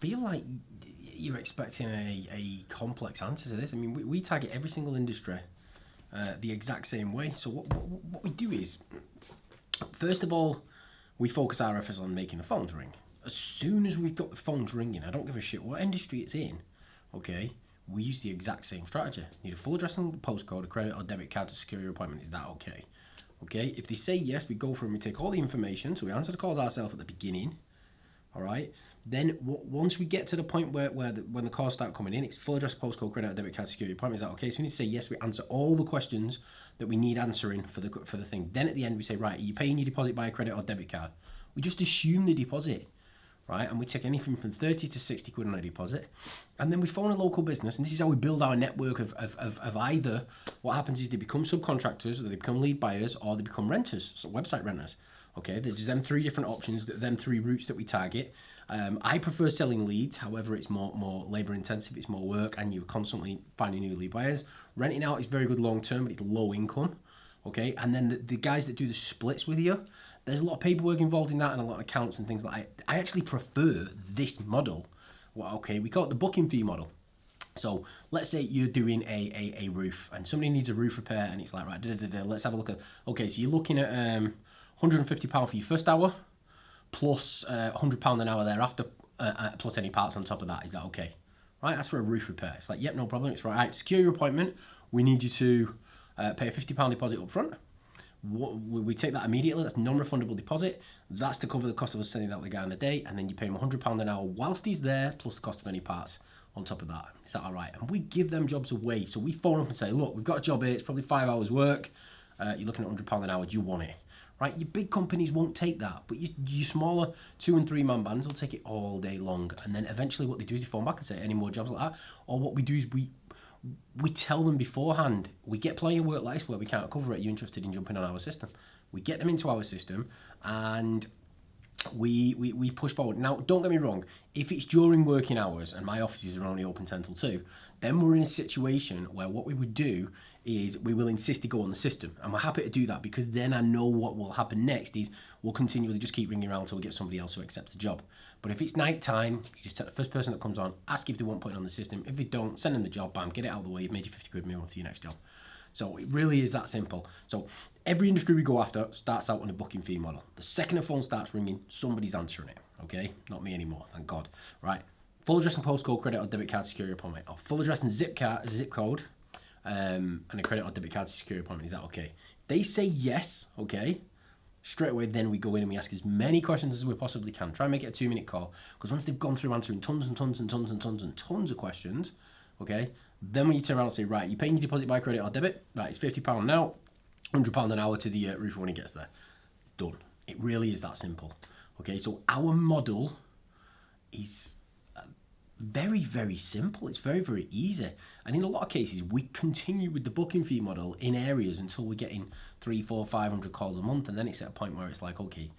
feel like you're expecting a complex answer to this. I mean, we target every single industry the exact same way. So what we do is, first of all, we focus our efforts on making the phones ring. As soon as we've got the phones ringing, I don't give a shit what industry it's in, okay? We use the exact same strategy. Need a full address and postcode, a credit or debit card to secure your appointment. Is that okay? Okay, if they say yes, we go through and we take all the information. So we answer the calls ourselves at the beginning, all right? Then once we get to the point when the calls start coming in, it's full address, postcode, credit or debit card, secure your appointment. Is that okay? So we need to say yes, we answer all the questions that we need answering for the thing. Then at the end we say, right, are you paying your deposit by a credit or debit card? We just assume the deposit, right? And we take anything from 30 to 60 quid on a deposit. And then we phone a local business, and this is how we build our network of either what happens is they become subcontractors, or they become lead buyers, or they become renters, so website renters. Okay, there's them three different options, them three routes that we target. I prefer selling leads, however, it's more labor intensive, it's more work, and you're constantly finding new lead buyers. Renting out is very good long term, but it's low income. Okay, and then the guys that do the splits with you, there's a lot of paperwork involved in that and a lot of accounts and things like that. I actually prefer this model. Well, okay, we call it the booking fee model. So let's say you're doing a roof and somebody needs a roof repair and it's like, right, let's have a look at, okay, so you're looking at £150 for your first hour plus £100 an hour thereafter, plus any parts on top of that. Is that okay? Right, that's for a roof repair. It's like, yep, no problem. It's right, secure your appointment. We need you to pay a £50 deposit up front. We take that immediately. That's non-refundable deposit. That's to cover the cost of us sending out the guy on the day, and then you pay him £100 an hour whilst he's there, plus the cost of any parts on top of that. Is that all right? And we give them jobs away. So we phone up and say, look, we've got a job here. It's probably 5 hours work. You're looking at £100 an hour. Do you want it? Right? Your big companies won't take that, but your smaller 2 and 3 man bands will take it all day long. And then eventually what they do is they phone back and say, any more jobs like that? Or what we do is we tell them beforehand. We get plenty of work like this where we can't cover it. Are you interested in jumping on our system? We get them into our system and we push forward. Now, don't get me wrong. If it's during working hours and my offices are only open 10 till 2, then we're in a situation where what we would do is we will insist to go on the system. And we're happy to do that because then I know what will happen next is we'll continually just keep ringing around until we get somebody else who accepts the job. But if it's night time, you just take the first person that comes on, ask if they want put it on the system. If they don't, send them the job, bam, get it out of the way, you've made you 50 quid, move on to your next job. So it really is that simple. So every industry we go after starts out on a booking fee model. The second the phone starts ringing, somebody's answering it, okay? Not me anymore, thank God. Right, full address and postcode, credit or debit card to secure your appointment. Or full address and zip code, and a credit or debit card to secure your appointment. Is that okay? They say yes, okay? Straight away, then we go in and we ask as many questions as we possibly can. Try and make it a 2-minute call. Because once they've gone through answering tons of questions, okay, then when you turn around and say, right, you're paying your deposit by credit or debit, right, it's £50 now, £100 an hour to the roofer when he gets there. Done. It really is that simple. Okay, so our model is very, very simple. It's very, very easy. And in a lot of cases, we continue with the booking fee model in areas until we're getting 300, 400, 500 calls a month. And then it's at a point where it's like, okay,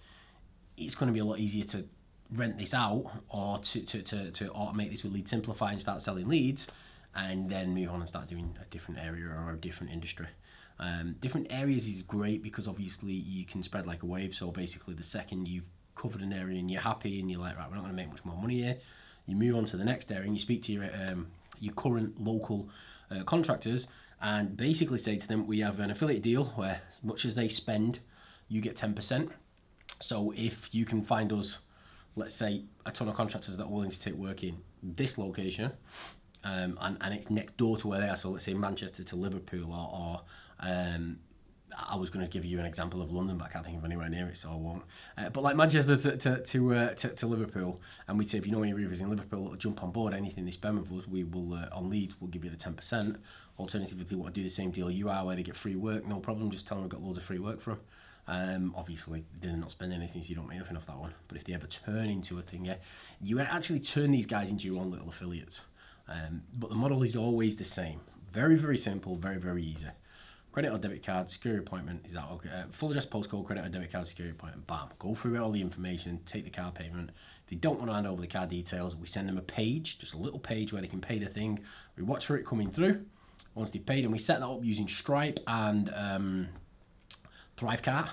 it's going to be a lot easier to rent this out or to automate this with Lead Simplify and start selling leads and then move on and start doing a different area or a different industry. Different areas is great because obviously you can spread like a wave. So basically the second you've covered an area and you're happy and you're like, right, we're not going to make much more money here, you move on to the next area and you speak to your current local contractors and basically say to them, we have an affiliate deal where as much as they spend, you get 10%. So if you can find us, let's say, a ton of contractors that are willing to take work in this location, and it's next door to where they are, so let's say Manchester to Liverpool, or I was going to give you an example of London, but I can't think of anywhere near it, so I won't. But like Manchester to Liverpool, and we'd say, if you know any roofers in Liverpool, jump on board. Anything they spend with us, we will, on leads, we'll give you the 10%. Alternatively, if they want to do the same deal you are, where they get free work, no problem, just tell them we've got loads of free work for them. Obviously, they're not spending anything, so you don't make nothing off that one. But if they ever turn into a thing, yeah, you actually turn these guys into your own little affiliates. But the model is always the same. Very, very simple, very, very easy. Credit or debit card, secure your appointment, is that okay? Full address, postcode, credit or debit card, secure your appointment, bam. Go through all the information, take the card payment. If they don't want to hand over the card details, we send them a page, just a little page where they can pay the thing. We watch for it coming through. Once they've paid, and we set that up using Stripe and Thrivecart.